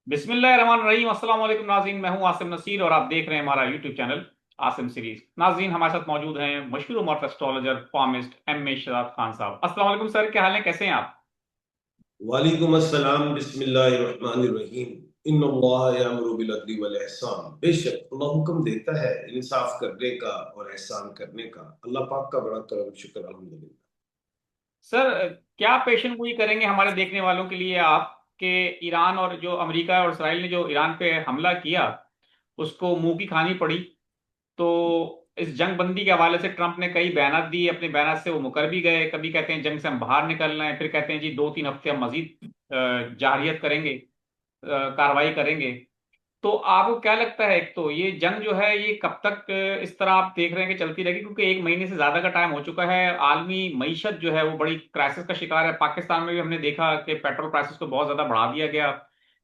बिस्मिल्लाहिर्रहमानिर्रहीम। अस्सलाम वालेकुम नाज़रीन, मैं हूं आसिम नसीर और आप देख रहे हैं हमारा यूट्यूब चैनल आसिम सीरीज। नाज़रीन, हमारे साथ मौजूद हैं मशहूर उमर astrologer pharmacist M A Sharaf Khan साहब। अस्सलाम वालेकुम सर, क्या हाल है, कैसे हैं आप? वालेकुम अस्सलाम बिस्मिल्लाहिर्रहमानिर्रहीम। इन्नल्लाह यअमुरु बिल अदली वल ihsan। बेशक अल्लाह हुक्म देता है इंसाफ करने का और एहसान करने का। अल्लाह पाक का बड़ा करम शुक्र अल्हम्दुलिल्लाह। सर, क्या पेशन गोई करेंगे हमारे देखने वालों के लिए आप कि ईरान और जो अमेरिका और इसराइल ने जो ईरान पे हमला किया उसको मुंह की खानी पड़ी। तो इस जंग बंदी के हवाले से ट्रंप ने कई बयानात दिए, अपने बयानात से वो मुकर भी गए। कभी कहते हैं जंग से हम बाहर निकल रहे हैं, फिर कहते हैं जी 2-3 हफ्ते हम मजीद जारियत करेंगे, कार्रवाई करेंगे। तो आपको क्या लगता है, एक तो ये जंग जो है ये कब तक इस तरह आप देख रहे हैं कि चलती रहेगी? क्योंकि 1 महीने से ज्यादा का टाइम हो चुका है। आलमी मईशत जो है वो बड़ी क्राइसिस का शिकार है। पाकिस्तान में भी हमने देखा कि पेट्रोल प्राइसेस को बहुत ज्यादा बढ़ा दिया गया,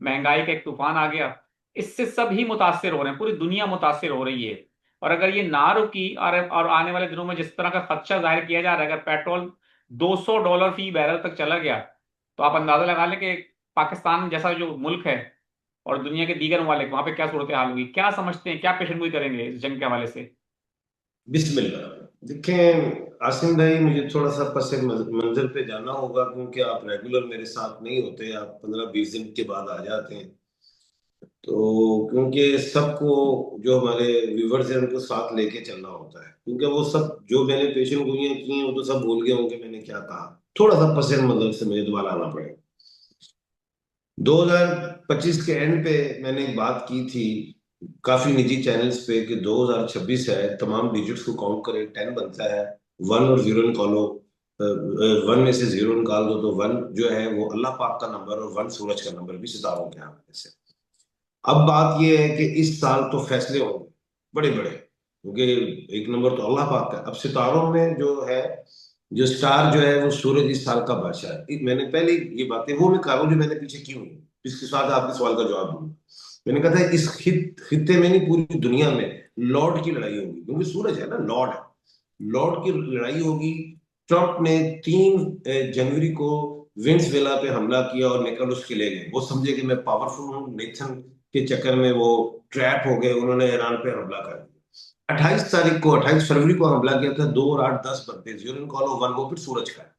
महंगाई का एक तूफान आ गया। इससे सब ही मुतासिर हो रहे हैं, पूरी दुनिया मुतासिर हो रही है। और अगर ये ना रुकी और आने वाले दिनों में जिस तरह का खदशा जाहिर किया जा रहा है, अगर पेट्रोल $200 फी बैरल तक चला गया, तो आप अंदाजा लगा लें कि पाकिस्तान जैसा जो मुल्क है और दुनिया के दीगर ममालिक, वहां पे क्या सूरत हाल होगी। क्या समझते हैं, क्या पेशेंटगोई करेंगे इस जंग के हवाले से? बिस्मिल्लाह। देखें आसिम भाई, मुझे थोड़ा सा पस मंजर पे जाना होगा क्योंकि आप रेगुलर मेरे साथ नहीं होते। आप 15-20 दिन के बाद आ जाते हैं। तो क्योंकि सबको, जो हमारे व्यूवर्स हैं, उनको साथ लेके चलना होता है, क्योंकि वो सब जो मैंने पेशेंट गोइयां की हैं वो तो सब भूल गए होंगे मैंने क्या कहा। थोड़ा सा पस मंजर से मुझे दोबारा आना पड़ेगा। 2025 के एंड पे मैंने एक बात की थी काफी निजी चैनल्स पे कि 2026 है, तमाम डिजिट्स को काउंट करें, 10 बनता है। वन और जीरो निकालो, वन में से जीरो निकाल दो तो वन जो है वो अल्लाह पाक का नंबर, और वन सूरज का नंबर भी सितारों के हवाले से। अब बात यह है कि इस साल तो फैसले होंगे बड़े बड़े, क्योंकि एक नंबर तो अल्लाह पाक का है। अब सितारों में जो है, जो स्टार जो है वो सूरज इस साल का बादशाह है। मैंने पहले ये बातें वो मैं कर रहा हूँ जो मैंने पीछे की हुई, इसके साथ आपके सवाल का जवाब दूंगा। मैंने कहा था इस खित्ते में नहीं, पूरी दुनिया में लॉर्ड की लड़ाई होगी, क्योंकि सूरज है ना, लॉर्ड है। लॉर्ड की लड़ाई होगी। ट्रंप ने 3 जनवरी को वेनेजुएला पे हमला किया और निकोलस के ले गए। वो समझे कि मैं पावरफुल हूँ, नेथन के चक्कर में वो ट्रैप हो गए, उन्होंने ईरान पे हमला कर दिया। 28 तारीख को, 28 फरवरी को हमला किया था। 2 और 8 10 बनते, जीरो कॉलो वन, वो फिर सूरज का है।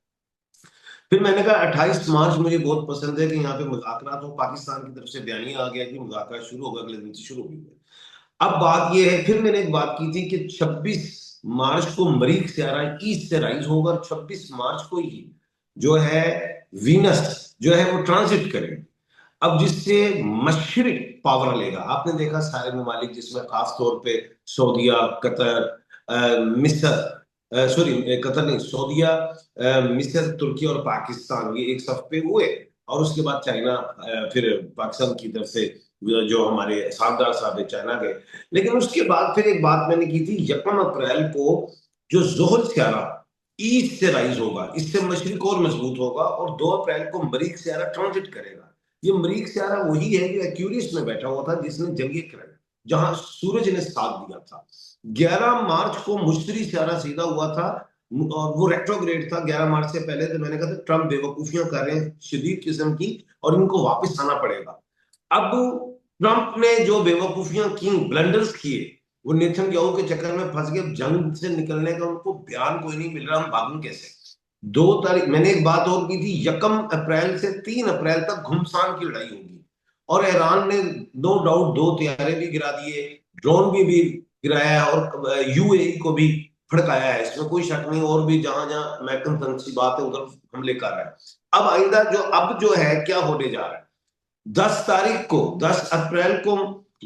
फिर मैंने कहा 28 मार्च मुझे बहुत पसंद है कि यहाँ पे मुज़ाकरात हो। पाकिस्तान की तरफ से बयानिया आ गया कि मुज़ाकरात शुरू होगा, अगले दिन से शुरू हुई है। अब बात यह है, फिर मैंने एक बात की थी कि 26 मार्च को मरीख सियारा ईस्ट से राइज होगा, और 26 मार्च को ही जो है वीनस जो है वो ट्रांजिट करेगा। अब जिससे मशरिक पावर लेगा। आपने देखा सारे ममालिक, जिसमें खास तौर पे सऊदिया, कतर, मिस्र, सॉरी कतर नहीं, सऊदिया, मिस्र, तुर्की और पाकिस्तान, ये एक सफ पे हुए। और उसके बाद चाइना, फिर पाकिस्तान की तरफ से जो हमारे सामदार साहब है चाइना गए। लेकिन उसके बाद फिर एक बात मैंने की थी, 1 अप्रैल को जो जोहर स्यारा ईस्ट से राइज होगा, इससे मशरिक और मजबूत होगा, और 2 अप्रैल को मरीख स्यारा ट्रांजिट करेगा। ये मरीख स्यारा वही है जो एक्यूरियस में बैठा हुआ था, जिसने जंगी किरण, जहां सूरज ने साथ दिया था। 11 मार्च को मुश्तरी स्यारा सीधा हुआ था, और वो रेट्रोग्रेड था 11 मार्च से पहले। तो मैंने कहा था ट्रम्प बेवकूफियां कर रहे हैं शदीद किस्म की, और इनको वापस आना पड़ेगा। अब ट्रंप ने जो बेवकूफियां की, ब्लंडर्स किए, वो नेतन्याहू के चक्कर में फंस गए। जंग से निकलने का उनको बयान कोई नहीं मिल रहा, हम भागें कैसे। 2 तारीख मैंने एक बात और की थी, 1 अप्रैल से 3 अप्रैल तक घुमसान की लड़ाई होगी। और ईरान ने नो डाउट 2 तैयारे भी गिरा दिए, ड्रोन भी गिराया, और यूएई को भी फड़काया है, इसमें कोई शक नहीं। और भी जहां जहां अमेरिकन तनसीबात है उधर हमले कर रहा है। अब आइंदा जो है क्या होने जा रहा है, 10 तारीख को, 10 अप्रैल को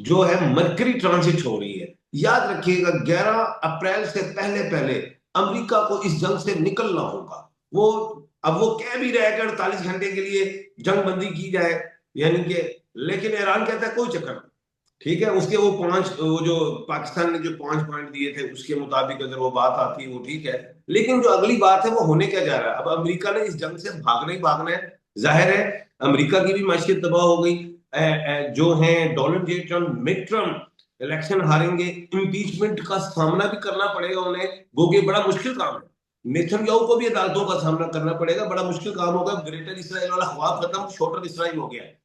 जो है मरकरी ट्रांजिट हो रही है। याद रखिएगा 11 अप्रैल से पहले पहले अमेरिका को इस जंग से निकलना होगा। वो अब वो कह भी रहे कि 48 घंटे के लिए जंग बंदी की जाए, यानी कि, लेकिन ईरान कहता है कोई चक्कर नहीं। ठीक है, उसके वो जो पाकिस्तान ने जो 5 पॉइंट दिए थे उसके मुताबिक अगर वो बात आती है वो ठीक है। लेकिन जो अगली बात है वो होने क्या जा रहा है, अब अमेरिका ने इस जंग से भागना ही भागना है। जाहिर है अमेरिका की भी मैशियत तबाह हो गई। जो है डोनाल्ड जे ट्रम्प, मिड ट्रम्प इलेक्शन हारेंगे, इम्पीचमेंट का सामना भी करना पड़ेगा उन्हें, वो कि बड़ा मुश्किल काम है। नेतन्याहू को भी अदालतों का सामना करना पड़ेगा, बड़ा मुश्किल काम होगा। ग्रेटर इसराइल वाला ख्वाब खत्म, छोटा इसराइल हो गया है।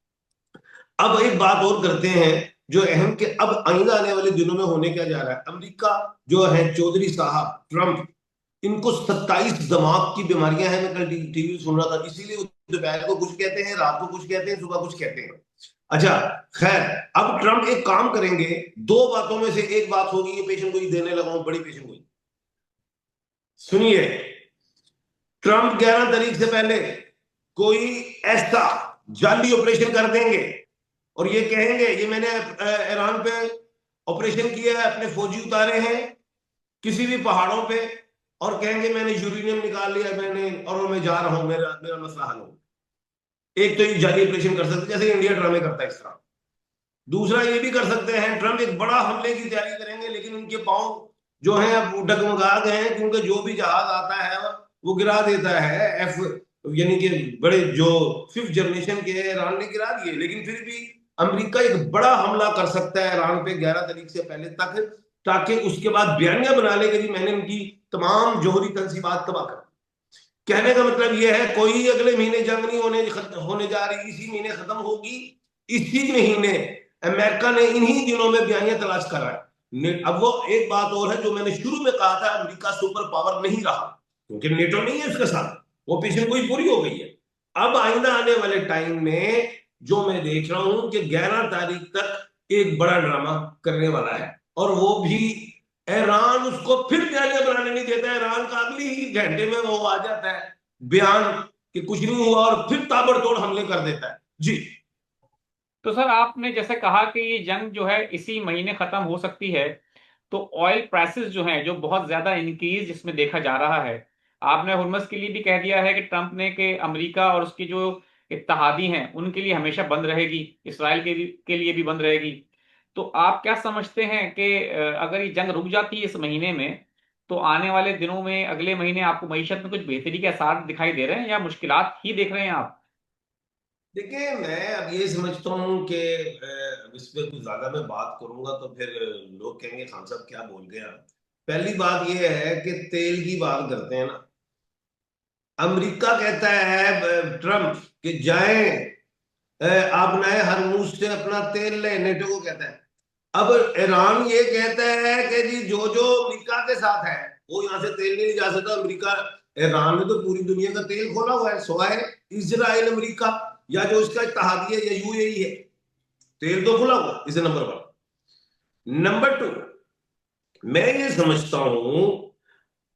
अब एक बात और करते हैं जो अहम, के अब आइंदा आने वाले दिनों में होने क्या जा रहा है। अमेरिका जो है, चौधरी साहब ट्रम्प, इनको 27 दिमाग की बीमारियां हैं। मैं कल टीवी सुन रहा था, इसीलिए वो दोपहर को कुछ कहते हैं, रात को कुछ कहते हैं, सुबह कुछ कहते हैं। अच्छा, खैर, अब ट्रम्प एक काम करेंगे, दो बातों में से एक बात होगी, ये पेशेंट गोई देने लगा हूं, बड़ी पेशेंट गोई। सुनिए, ट्रम्प 11 तारीख से पहले कोई ऐसा जाली ऑपरेशन कर देंगे और ये कहेंगे ये मैंने ईरान पे ऑपरेशन किया है, अपने फौजी उतारे हैं किसी भी पहाड़ों पे, और कहेंगे मैंने यूरेनियम निकाल लिया, मैंने, और मैं जा रहा हूं, मेरा मेरा मसला हल हो। एक तो ये जाली ऑपरेशन कर सकते जैसे इंडिया ड्रामे करता है इस तरह। दूसरा ये भी कर सकते हैं, ट्रम्प एक बड़ा हमले की तैयारी करेंगे, लेकिन उनके पांव जो हैं अब डगमगा गए हैं, क्योंकि जो भी जहाज आता है वो गिरा देता है। एफ, यानी कि बड़े जो 5th जनरेशन के ईरान ने गिरा दिए, लेकिन फिर भी अमेरिका एक बड़ा हमला कर सकता है ईरान पे 11 तारीख से पहले तक, ताकि उसके बाद बयानिया बना ले कि मैंने उनकी तमाम जोहरी तंसीबात तबाह कर। कहने का मतलब यह है कोई अगले महीने जंग नहीं होने जा रही, इसी महीने खत्म होगी। इसी महीने अमेरिका ने इन्हीं दिनों में बयानिया तलाश करा है। अब वो एक बात और है जो मैंने शुरू में कहा था, अमेरिका सुपर पावर नहीं रहा क्योंकि नेटो नहीं है उसके साथ, वो पेशेंट कोई पूरी हो गई है। अब आइंदा आने वाले टाइम में जो मैं देख रहा हूं कि 11 तारीख तक एक बड़ा ड्रामा करने वाला है, और वो भी ईरान उसको फिर बयानिया बनाने नहीं देता है। ईरान का अगली ही घंटे में वो आ जाता है बयान कि कुछ नहीं हुआ, और फिर ताबड़तोड़ हमले कर देता है। जी। तो सर आपने जैसे कहा कि ये जंग जो है इसी महीने खत्म हो सकती है, तो ऑयल प्राइसेस जो हैं जो बहुत ज्यादा इंक्रीज इसमें देखा जा रहा है। आपने हुर्मस के लिए भी कह दिया है कि ट्रंप ने कि अमेरिका और उसकी जो इत्तहादी हैं उनके लिए हमेशा बंद रहेगी, इसराइल के लिए भी बंद रहेगी। तो आप क्या समझते हैं कि अगर ये जंग रुक जाती है इस महीने में, तो आने वाले दिनों में अगले महीने आपको मईशत में कुछ बेहतरी के आसार दिखाई दे रहे हैं या मुश्किलात ही देख रहे हैं आप? देखिए, मैं अब ये समझता हूँ कि इस पे कुछ ज्यादा मैं बात करूंगा तो फिर लोग कहेंगे खान साहब क्या बोल गया। पहली बात ये है कि तेल की बात करते हैं ना, अमेरिका कहता है ट्रम्प कि जाएं, आप नए हरमुज से अपना तेल ले, नेटो को कहता है। अब ईरान ये कहता है कि जी जो जो अमेरिका के साथ है वो यहाँ से तेल नहीं ले जा सकता। अमेरिका, ईरान ने तो पूरी दुनिया का तेल खोला हुआ है, सिवाय इजराइल, अमेरिका या जो इसका इत्तेहादी है या यूएई है, तेल तो खुला हुआ। इसे नंबर 1। नंबर 2, मैं ये समझता हूं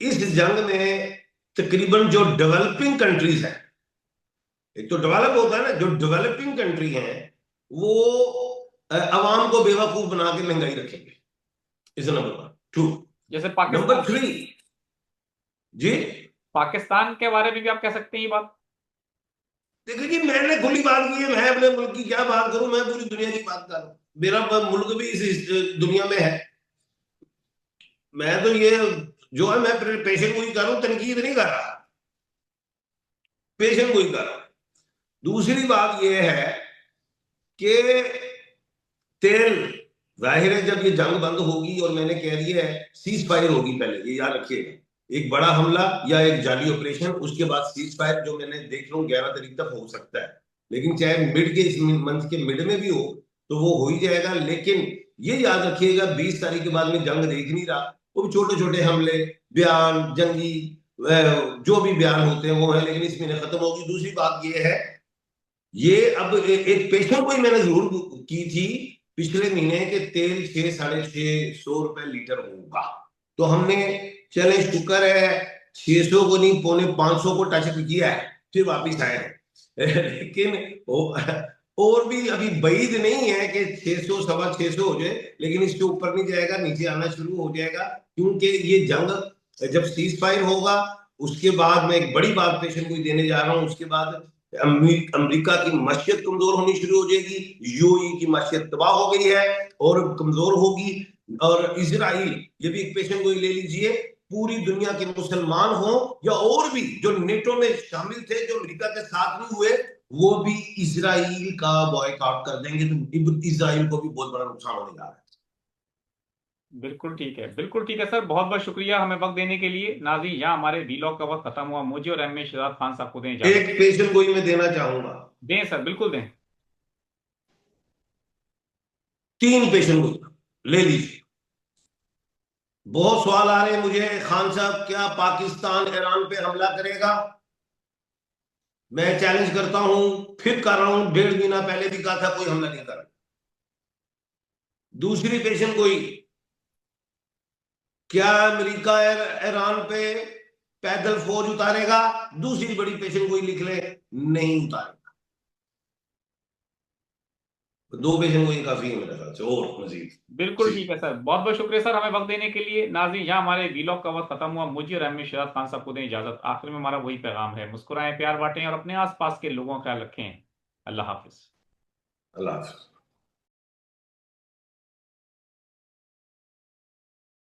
इस जंग में तकरीबन जो डेवलपिंग कंट्रीज है, एक तो डेवलप होता है ना, जो डेवलपिंग कंट्री है वो अवाम को बेवकूफ बना के महंगाई रखेंगे। Is number 2। जैसे नंबर पाकिस्तान। 3। जी। पाकिस्तान के बारे में भी आप कह सकते हैं ये बात। देखिए जी, मैंने खुली बात की है, मैं अपने मुल्क की क्या बात करूं, मैं पूरी दुनिया की बात कर रहा हूं। मेरा मुल्क भी इस दुनिया में है। मैं तो ये जो है, मैं पेशेंट गोई कर रहा हूं, तनकीद नहीं कर रहा, पेशेंट गोई कर रहा हूं। दूसरी बात यह है कि तेल, जाहिर है जब ये जंग बंद होगी, और मैंने कह दिया है सीज फायर होगी पहले, ये याद रखिएगा, एक बड़ा हमला या एक जाली ऑपरेशन, उसके बाद सीज फायर, जो मैंने देख रहा हूँ 11 तारीख तक हो सकता है। लेकिन चाहे मिड के, इस मंथ के मिड में भी हो तो वो हो ही जाएगा। लेकिन ये याद रखिएगा 20 तारीख के बाद में जंग देख नहीं रहा, वो छोटे छोटे हमले, बयान, जंगी जो भी बयान होते हैं वो है, लेकिन इस महीने खत्म होगी। दूसरी बात ये है, ये अब एक पेशेंट को ही मैंने जरूर की थी पिछले महीने के, तेल 600-650 रुपए लीटर होगा। तो हमने, चले शुक्र है, 600 को नहीं, 450 को टच किया है, फिर वापिस आए हैं। लेकिन और भी अभी बैद नहीं है कि 600, 650 हो जाए, लेकिन इसके ऊपर नहीं जाएगा, नीचे आना शुरू हो जाएगा। क्योंकि ये जंग जब सीज फायर होगा, उसके बाद मैं एक बड़ी बात पेशेंट को देने जा रहा हूं, उसके बाद अमेरिका की मशीयत कमजोर होनी शुरू हो जाएगी, यूएई की मशीयत तबाह हो गई है और कमजोर होगी, और इसराइल, ये भी एक पेशेंट को ले लीजिए, पूरी दुनिया के मुसलमान हो या और भी जो नेटो में शामिल थे, जो अमेरिका के साथ नहीं हुए, वो भी इसराइल का बॉयकॉट कर देंगे, तो इसराइल को भी बहुत बड़ा नुकसान होने जा रहा है। बिल्कुल ठीक है, बिल्कुल ठीक है सर, बहुत बहुत शुक्रिया हमें वक्त देने के लिए। नाजी यहाँ हमारे वीलॉग का वक्त खत्म हुआ, मुझे और एम ए शहजाद खान साहब को दें एक इजाजत। पेशेंट को ही मैं देना चाहूंगा। दें सर, बिल्कुल दें। 3 पेशेंट गोई ले लीजिए। बहुत सवाल आ रहे हैं मुझे, खान साहब क्या पाकिस्तान ईरान पे हमला करेगा? मैं चैलेंज करता हूं, फिर कर रहा हूं, 1.5 महीना पहले भी कहा था कोई हमला नहीं करेगा। दूसरी पेशेंट गोई, क्या अमेरिका ईरान पे पैदल फौज उतारेगा? दूसरी बड़ी पेशेंट गोई लिख ले, नहीं उतारेगा। 2 पेशेंट गोई काफी है मेरे ख्याल से, और मजीद। बिल्कुल जी। ठीक है सर, बहुत बहुत शुक्रिया सर हमें वक्त देने के लिए। नाज़रीन, यहाँ हमारे वीलॉग का वक्त खत्म हुआ। मुझे और एम शिराज खान साहब को दें इजाजत। आखिर में हमारा वही पैगाम है, मुस्कुराएं, प्यार बांटें और अपने आसपास के लोगों का ख्याल रखें। अल्लाह हाफिज। अल्लाह हाफिज।